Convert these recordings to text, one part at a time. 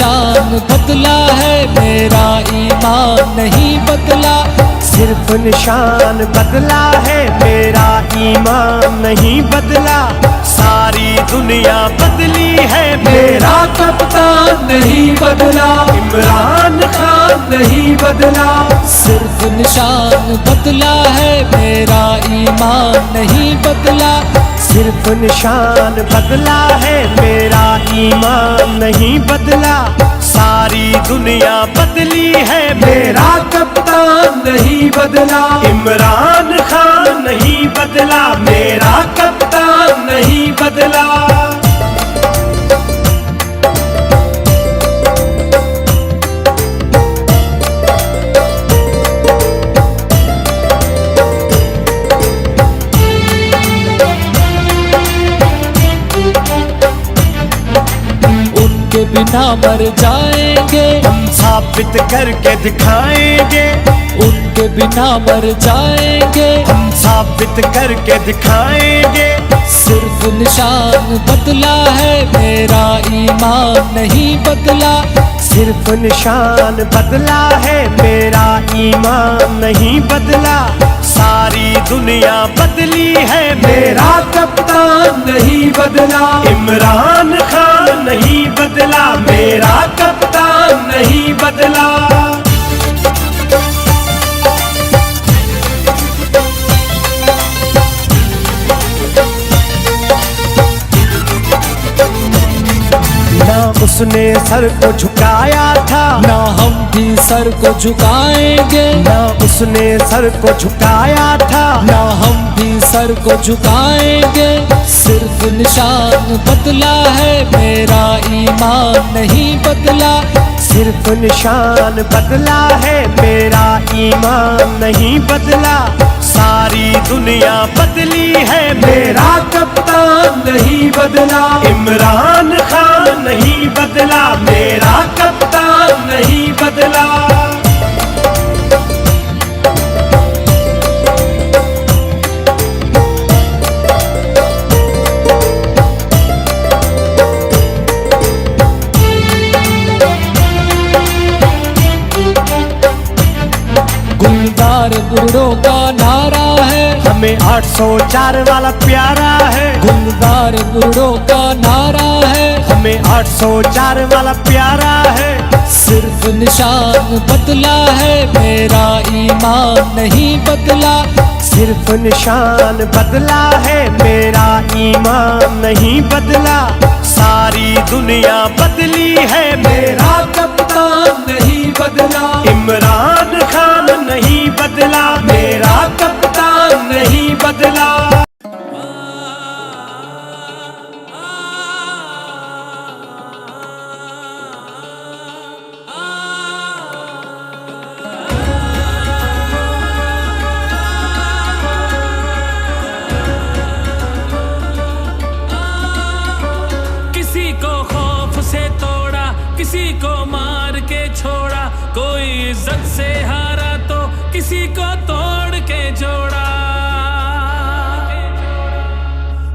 निशान बदला है, मेरा ईमान नहीं बदला। सिर्फ निशान बदला है, मेरा ईमान नहीं बदला। सारी दुनिया बदली है, मेरा कप्तान नहीं बदला, इमरान खान नहीं बदला। सिर्फ निशान बदला है, मेरा ईमान नहीं बदला। सिर्फ निशान बदला है, मेरा ईमान नहीं बदला। सारी दुनिया बदली है, मेरा कप्तान नहीं बदला। इमरान खान नहीं बदला, मेरा कप्तान नहीं बदला। उनके बिना मर जाएंगे, हम साबित करके दिखाएंगे। उनके बिना मर जाएंगे, हम साबित करके दिखाएंगे। सिर्फ निशान बदला है, मेरा ईमान नहीं बदला। सिर्फ निशान बदला है, मेरा ईमान नहीं बदला। सारी दुनिया बदली है, मेरा कप्तान नहीं बदला। इमरान खान नहीं बदला, मेरा कप्तान नहीं बदला। ना उसने सर को झुकाया था, ना हम भी सर को झुकाएंगे। ना उसने सर को झुकाया था, ना हम भी सर को झुकाएंगे। सिर्फ निशान बदला है, मेरा ईमान नहीं बदला। सिर्फ निशान बदला है, मेरा ईमान नहीं बदला। सारी दुनिया बदली है, मेरा कप्तान नहीं बदला। इमरान खान नहीं बदला, मेरा कप्तान नहीं बदला। गुलदार गुरडों का नारा है, हमें 804 वाला प्यारा है। गुलदार गुरडों का नारा है, हमें 804 वाला प्यारा है। सिर्फ निशान बदला है, मेरा ईमान नहीं बदला। सिर्फ निशान बदला है, मेरा ईमान नहीं बदला। सारी दुनिया बदली है, मेरा कप्तान नहीं बदला। इमरान खान नहीं बदला, मेरा कप्तान नहीं बदला। किसी को खौफ से तोड़ा, किसी को मार के छोड़ा। कोई इज्जत से हारा तो किसी को तोड़ के जोड़ा।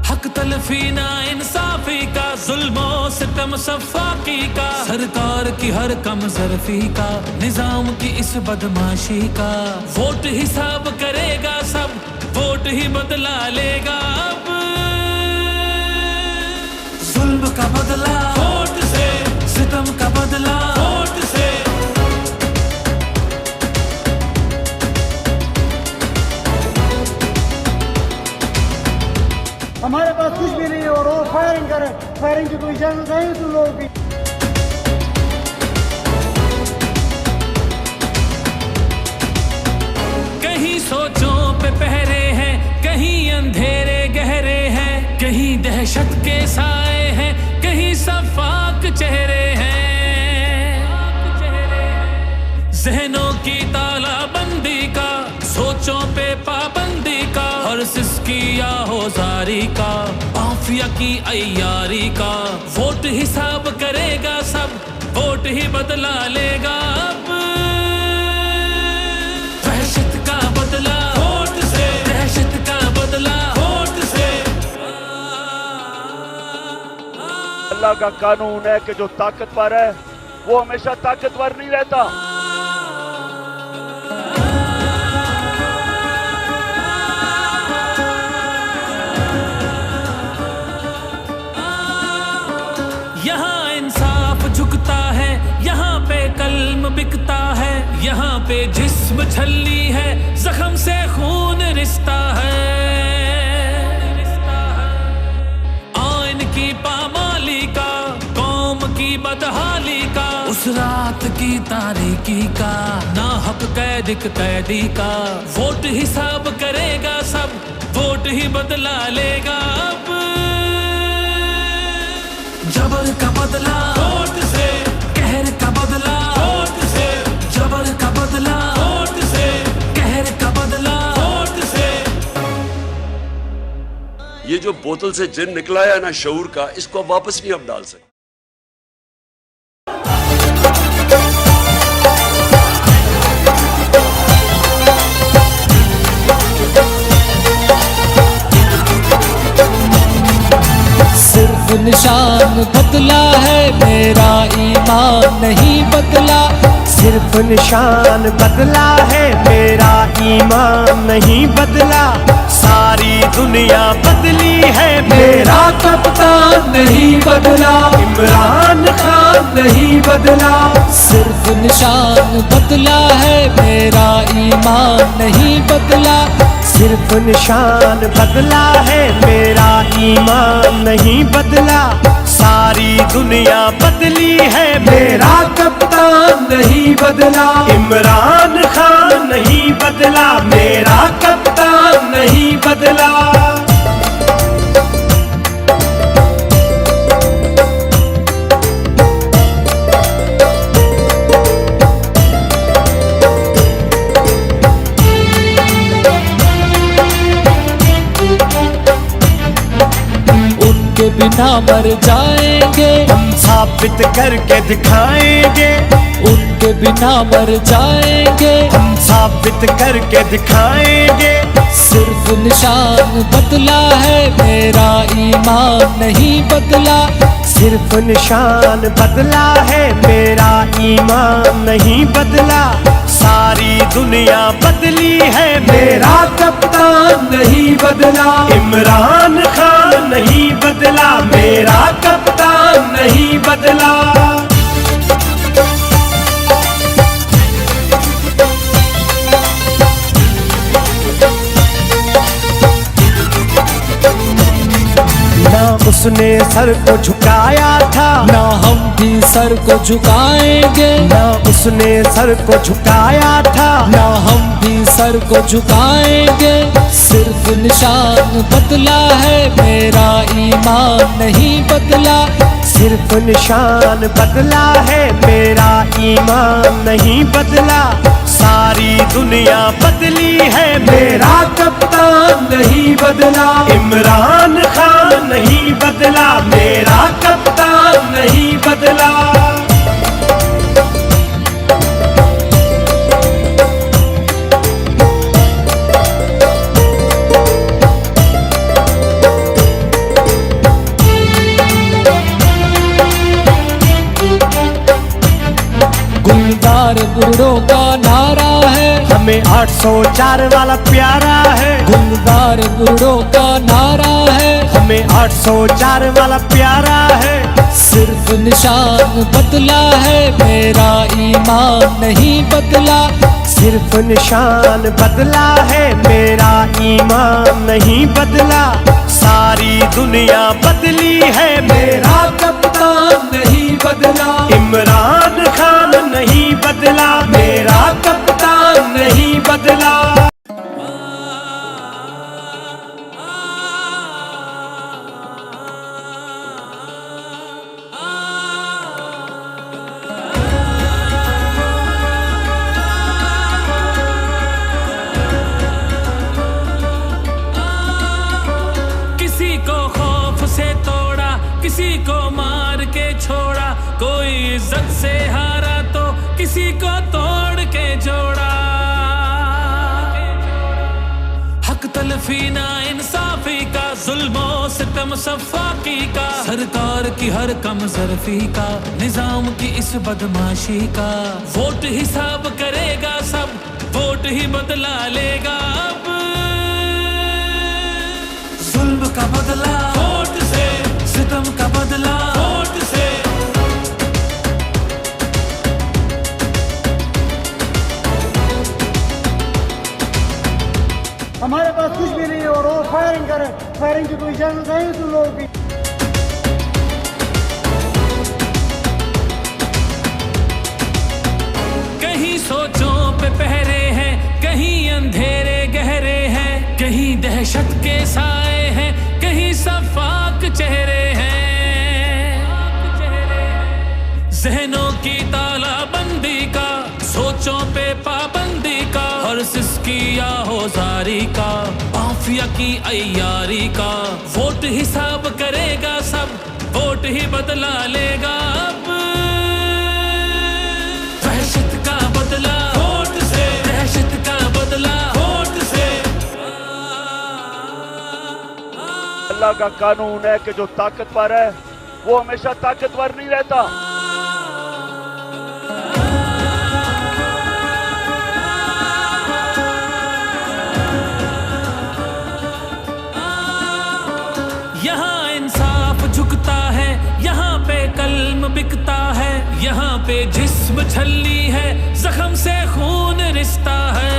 हक तलफी ना इंसाफी का, जुल्मो सितम सफाकी का। सरकार की हर कम ज़रफ़ी का, निजाम की इस बदमाशी का। वोट हिसाब करेगा सब, वोट ही बदला लेगा अब। जुल्म का बदला वोट से, सितम का बदला वोट से। हमारे पास कुछ भी नहीं है और वो फायरिंग करे। फायरिंग की कोई इजाजत नहीं तुम लोगों की। कहीं सोचों पे पहरे हैं, कहीं अंधेरे गहरे हैं। कहीं दहशत के साए हैं, कहीं सफाक चेहरे हैं। जहनों की तालाबंदी का, सोचों पे पाबंदी का। हर सिसकी या होजारी का, माफिया की अय्यारी का। वोट हिसाब करेगा सब, वोट ही बदला लेगा अब। वहशत का बदला वोट से, दहशत का बदला वोट से। अल्लाह का कानून है कि जो ताकतवर है वो हमेशा ताकतवर नहीं रहता। यहाँ इंसाफ झुकता है, यहाँ पे कल्म बिकता है, यहाँ पे जिस्म छलनी है, जख्म से खून रिश्ता है। आइन की पामाली का, कौम की बदहाली का, उस रात की तारीकी का, ना हक कैदी का, वोट हिसाब करेगा सब, वोट ही बदला लेगा अब। जबर का बदला वोट से, कहर का बदला वोट से, जबर का बदला वोट से, कहर का बदला वोट से। ये जो बोतल से जिन निकला है ना शऊर का, इसको आप वापस नहीं आप डाल सकते। सिर्फ निशान बदला है, मेरा ईमान नहीं बदला। सिर्फ निशान बदला है, मेरा ईमान नहीं बदला। सारी दुनिया बदली है, मेरा कप्तान नहीं बदला, इमरान खान नहीं बदला। सिर्फ निशान बदला है, मेरा ईमान नहीं बदला। सिर्फ निशान बदला है, मेरा ईमान नहीं बदला। सारी दुनिया बदली है, मेरा कप्तान नहीं बदला। इमरान खान नहीं बदला, मेरा कप्तान नहीं बदला। उनके बिना मर जाएंगे, हम साबित करके दिखाएंगे। उनके बिना मर जाएंगे, हम साबित करके दिखाएंगे। सिर्फ निशान बदला है, मेरा ईमान नहीं बदला। सिर्फ निशान बदला है, मेरा ईमान नहीं बदला। सारी दुनिया बदली है, मेरा कप्तान नहीं बदला। इमरान खान नहीं बदला, मेरा कप्तान नहीं बदला। ना उसने सर को झुकाया था, ना हम भी सर को झुकाएंगे। ना उसने सर को झुकाया था, ना हम भी सर को झुकाएंगे। सिर्फ निशान बदला है, मेरा ईमान नहीं बदला। सिर्फ निशान बदला है, मेरा ईमान नहीं बदला। सारी दुनिया बदली है, मेरा कप्तान नहीं बदला। इमरान खान नहीं बदला, मेरा कप्तान नहीं बदला। गुलदार गुरडों का नारा है, हमें 804 वाला प्यारा है। गुलदार गुरडों का नारा है, हमें 804 वाला प्यारा है। सिर्फ निशान बदला है, मेरा ईमान नहीं बदला। सिर्फ निशान बदला है, मेरा ईमान नहीं बदला। सारी दुनिया बदली है, मेरा कप्तान नहीं बदला। इमरान खान नहीं बदला, मेरा कप्तान नहीं बदला। किसी को खौफ से तोड़ा, किसी को मार के छोड़ा, कोई इज्जत से हारा तो किसी को तोड़ के जोड़ा। हक तलफी ना इंसाफी का, जुल्मों सितम सफाकी का, सरकार की हर कम जरफी का, निजाम की इस बदमाशी का। वोट हिसाब करेगा सब, वोट ही बदला लेगा अब। जुल्म का बदला वोट से, सितम का बदला वोट से। हमारे पास कुछ भी नहीं है और वो फायरिंग करे, फायरिंग की कोई इजाजत है तुम लोगों की? कहीं सोचों पे पहरे हैं, कहीं अंधेरे गहरे हैं, कहीं दहशत के साए हैं, कहीं सफाक चेहरे हैं। जहनों की तालाबंदी का, सोचों पे पाबंदी का, और सिसकी या होजारी का, माफिया की अय्यारी का। वोट हिसाब करेगा सब, वोट ही बदला लेगा अब। दहशत का बदला वोट से, दहशत का बदला वोट से। अल्लाह का कानून है कि जो ताकतवर है वो हमेशा ताकतवर नहीं रहता। यहाँ इंसाफ झुकता है, यहाँ पे कल्म बिकता है, यहाँ पे जिस्म छलनी है, जख्म से खून रिश्ता है।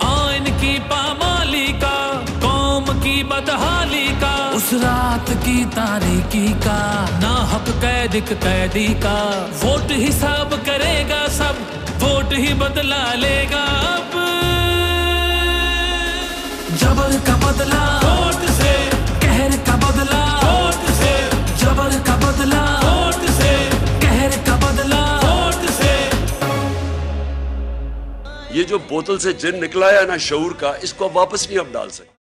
आइन की पामाली का, कौम की बदहाली का, उस रात की तारीकी का, ना हक कैदी का। वोट हिसाब करेगा सब, वोट ही बदला लेगा अब। जबर का बदला वोट से, कहर का बदला वोट से। जबर का बदला वोट से, कहर का बदला वोट से। ये जो बोतल से जिन निकला है ना शऊर का, इसको आप वापस नहीं अब डाल सकते।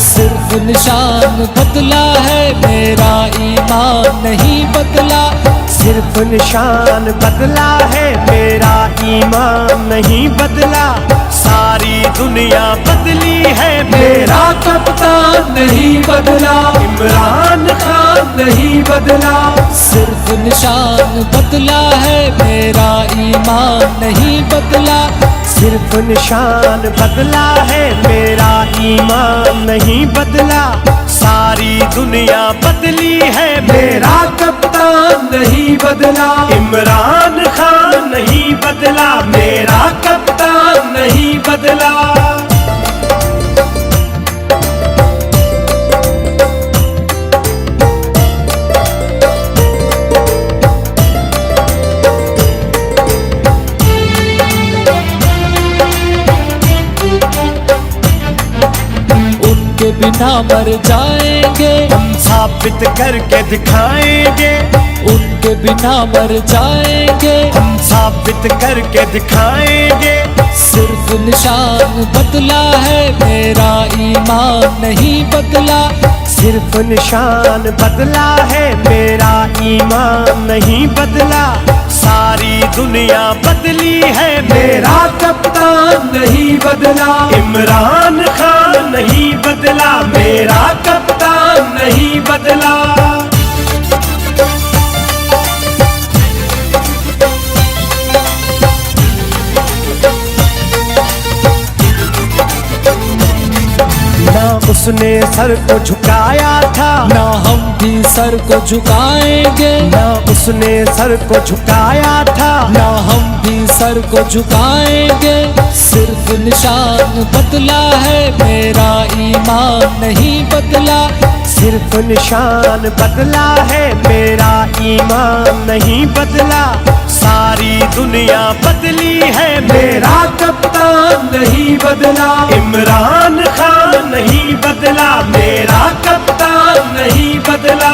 सिर्फ निशान बदला है, मेरा ईमान नहीं बदला। सिर्फ निशान बदला है, मेरा ईमान नहीं बदला। सारी दुनिया बदली है, मेरा कप्तान नहीं बदला, इमरान खान नहीं बदला। सिर्फ निशान बदला है, मेरा ईमान नहीं बदला। सिर्फ निशान बदला है, मेरा ईमान नहीं बदला। सारी दुनिया बदली है, मेरा कप्तान नहीं बदला। इमरान खान नहीं बदला, मेरा कप्तान नहीं बदला। उनके बिना मर जाएंगे, हम साबित करके दिखाएंगे। उनके बिना मर जाएंगे, हम साबित करके दिखाएंगे। सिर्फ निशान बदला है, मेरा ईमान नहीं बदला। सिर्फ निशान बदला है, मेरा ईमान नहीं बदला। सारी दुनिया बदली है, मेरा कप्तान नहीं बदला। इमरान खान नहीं बदला, मेरा कप्तान नहीं बदला। ना उसने सर को झुकाया था, ना हम भी सर को झुकाएंगे। ना उसने सर को झुकाया था, ना हम भी सर को झुकाएंगे। सिर्फ निशान बदला है, मेरा ईमान नहीं बदला। सिर्फ निशान बदला है, मेरा ईमान नहीं बदला। सारी दुनिया बदली है, मेरा कप्तान नहीं बदला। इमरान खान नहीं बदला, मेरा कप्तान नहीं बदला।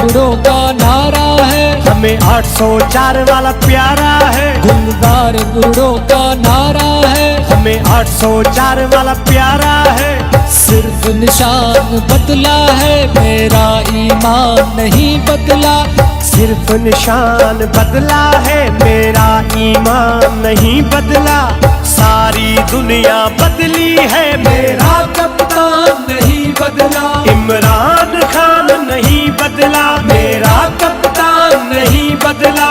गुरुओं का नारा है, हमें 804 वाला प्यारा है। गुलजार गुरुओं का नारा है, हमें 804 वाला प्यारा है। सिर्फ निशान बदला है, मेरा ईमान नहीं बदला। सिर्फ निशान बदला है, मेरा ईमान नहीं बदला। सारी दुनिया बदली है, मेरा कप्तान नहीं बदला। इमरान खान नहीं बदला, मेरा कप्तान नहीं बदला।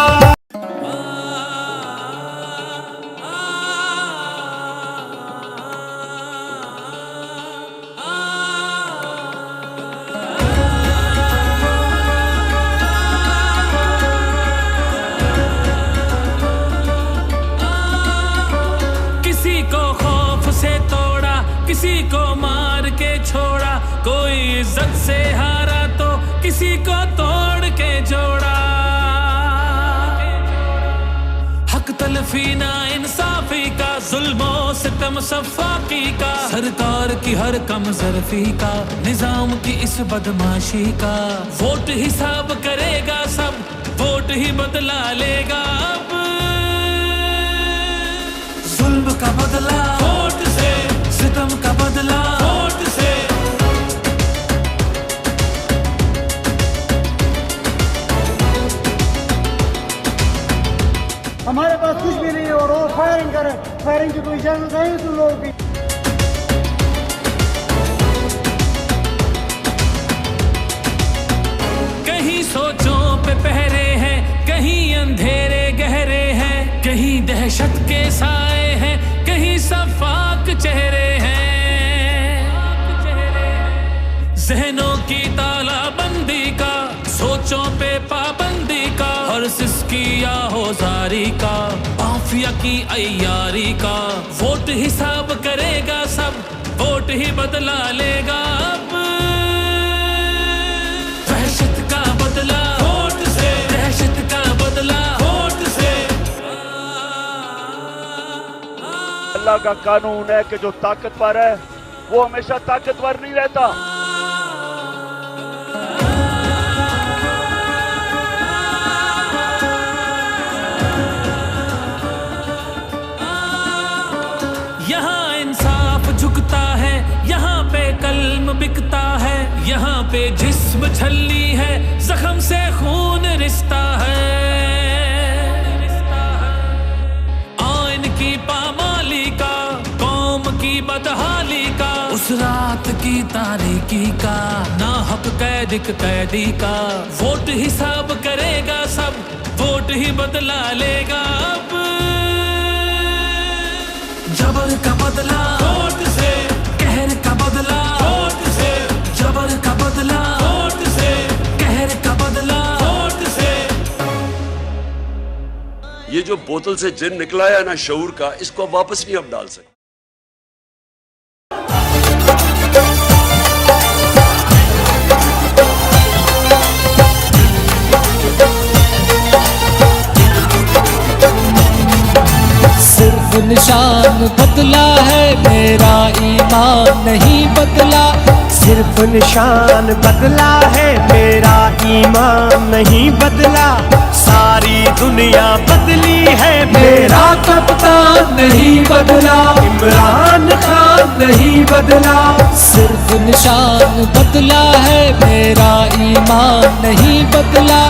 किसी को खौफ से तोड़ा, किसी को मार के छोड़ा, कोई इज्जत से हारा तो किसी को तोड़ के जोड़ा। हक तलफी ना इंसाफी का, जुल्मो सितम सफाकी का, सरकार की हर कम जरफी का, निजाम की इस बदमाशी का। वोट हिसाब करेगा सब, वोट ही बदला लेगा अब। जुल्म का बदला वोट से, सितम का बदला वोट से। हमारे पास कुछ भी नहीं है और वो फायरिंग करे। फायरिंग की कोई इजाजत है तुम लोगों की? कहीं सोचों पे पहरे हैं, कहीं अंधेरे गहरे हैं, कहीं दहशत के साए हैं, कहीं सफाक चेहरे हैं। जहनों की तालाबंदी का, सोचों पे पाबंदी का, हर सिसकी आहोजारी का, माफिया की अय्यारी का। वोट हिसाब करेगा सब, वोट ही बदला लेगा अब। दहशत का बदला वोट से, दहशत का बदला वोट से। अल्लाह का कानून है कि जो ताकतवर है वो हमेशा ताकतवर नहीं रहता। यहाँ इंसाफ झुकता है, यहाँ पे कल्म बिकता है, यहाँ पे जिस्म छलनी है, जख्म से खून रिश्ता है। आइन की पामाली का, कौम की बदहाली का, उस रात की तारीकी का, ना हक कैदी का। वोट हिसाब करेगा सब, वोट ही बदला लेगा अब। जबर का बदला वोट से, कहर का बदला वोट से। जबर का बदला वोट से, कहर का बदला वोट से। ये जो बोतल से जिन निकला है ना शऊर का, इसको आप वापस नहीं अब डाल सकते। सिर्फ निशान बदला है, मेरा ईमान नहीं बदला। सिर्फ निशान बदला है, मेरा ईमान नहीं बदला। सारी दुनिया बदली है, मेरा कप्तान नहीं बदला। इमरान खान नहीं बदला। सिर्फ निशान बदला है, मेरा ईमान नहीं बदला।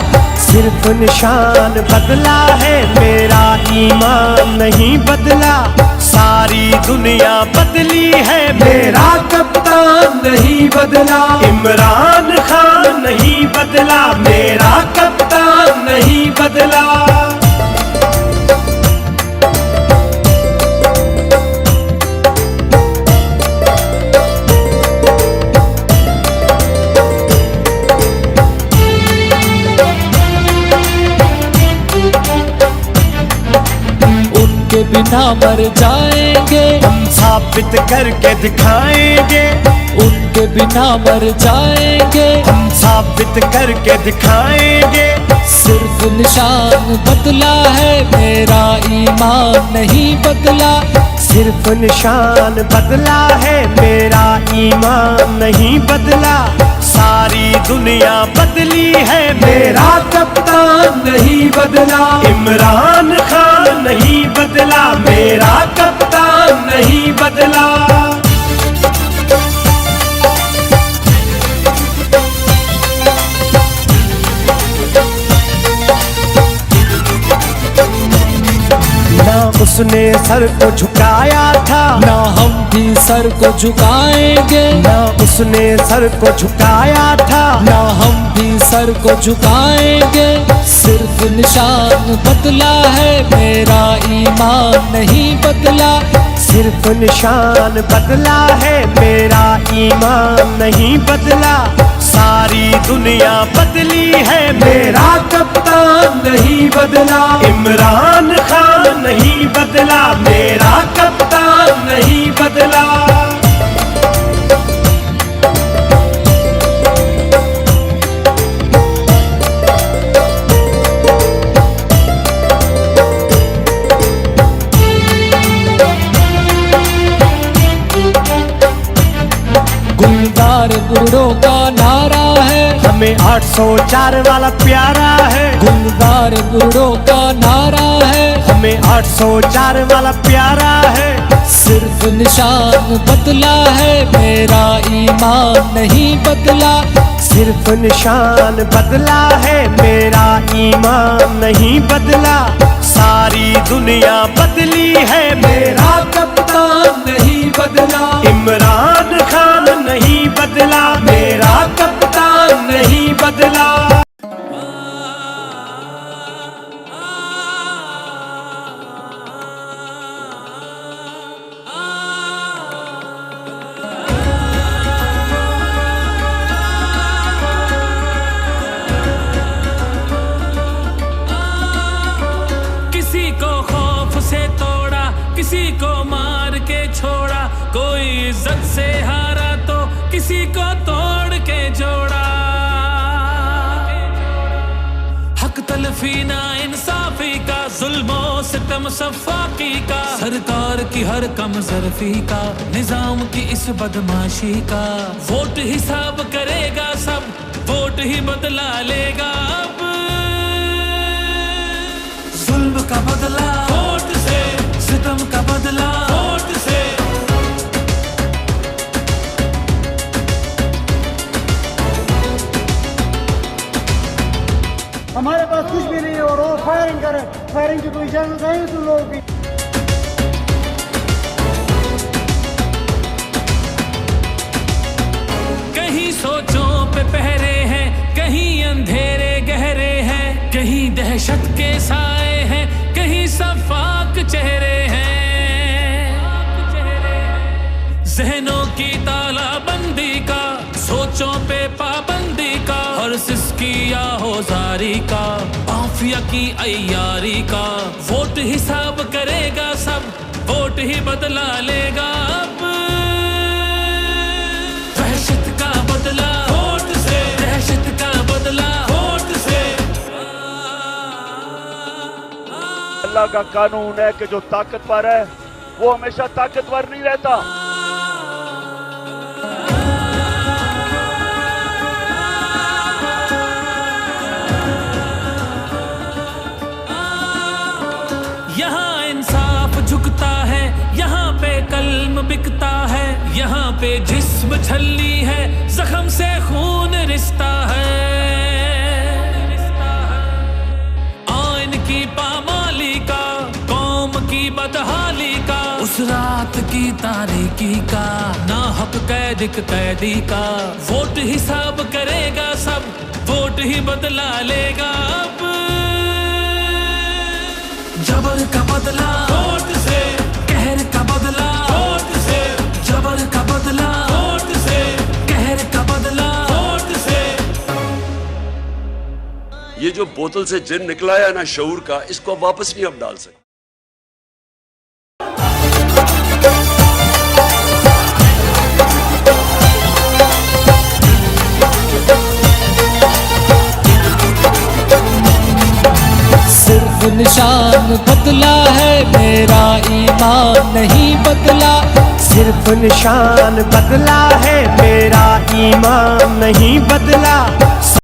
सिर्फ निशान बदला है, मेरा ईमान नहीं बदला। सारी दुनिया बदली है, मेरा कप्तान नहीं बदला। इमरान खान नहीं बदला, मेरा कप्तान नहीं बदला। उनके बिना मर जाएंगे, हम साबित करके दिखाएंगे। उनके बिना मर जाएंगे, हम साबित करके दिखाएंगे। सिर्फ निशान बदला है, मेरा ईमान नहीं बदला। सिर्फ निशान बदला है, मेरा ईमान नहीं बदला। सारी दुनिया बदली है, मेरा कप्तान नहीं बदला। इमरान खान नहीं बदला, मेरा कप्तान नहीं बदला। ना उसने सर को झुकाया था, ना हम भी सर को झुकाएंगे। ना उसने सर को झुकाया था, ना हम भी सर को झुकाएंगे। सिर्फ निशान बदला है, मेरा ईमान नहीं बदला। सिर्फ निशान बदला है, मेरा ईमान नहीं बदला। सारी दुनिया बदली है, मेरा कप्तान नहीं बदला। इमरान खान नहीं बदला, मेरा कप्तान नहीं बदला। गुलदार गुरडों का नारा है, हमें 804 वाला प्यारा है। गुलदार गुरडों का नारा है, हमें 804 वाला प्यारा है। सिर्फ निशान बदला है, मेरा ईमान नहीं बदला। सिर्फ निशान बदला है, मेरा ईमान नहीं बदला। सारी दुनिया बदली है, मेरा कप्तान नहीं बदला। इमरान खान नहीं बदला, मेरा कप्तान नहीं बदला। किसी को खौफ से तोड़ा, किसी को मार के छोड़ा। कोई इज्जत से हारा तो किसी को तोड़ के जोड़ा। हक तलफी ना इंसाफी का, जुल्मो सितम सफाकी का। सरकार की हर कम ज़रफ़ी का, निजाम की इस बदमाशी का। वोट हिसाब करेगा सब, वोट ही बदला लेगा अब। जुल्म का बदला वोट से, सितम का बदला वोट से। हमारे पास कुछ भी नहीं है और वो फायरिंग करे। फायरिंग की कोई इजाजत नहीं है तुम लोगों की। कहीं सोचों पे पहरे हैं, कहीं अंधेरे गहरे हैं। कहीं दहशत के साए हैं, कहीं सफाक चेहरे हैं। जहनों की तालाबंदी का, सोचों पे पाबंदी का। हर सिसकी या होजारी का, माफिया की अय्यारी का। वोट हिसाब करेगा सब, वोट ही बदला लेगा अब। दहशत का बदला वोट से, दहशत का बदला वोट से। अल्लाह का कानून है कि जो ताकतवर है वो हमेशा ताकतवर नहीं रहता। यहाँ इंसाफ झुकता है, यहाँ पे कल्म बिकता है। यहाँ पे जिस्म छलनी है, जख्म से खून रिश्ता है। आइन की पामाली का, कौम की बदहाली का। उस रात की तारीकी का, ना हक कैदी का। वोट हिसाब करेगा सब, वोट ही बदला लेगा अब। जबर का बदला वोट से, कहर का बदला वोट से। जबर का बदला वोट से, कहर का बदला वोट से। ये जो बोतल से जिन निकला है ना शऊर का, इसको आप वापस नहीं अब डाल सकते। सिर्फ निशान बदला है, मेरा ईमान नहीं बदला। सिर्फ निशान बदला है, मेरा ईमान नहीं बदला,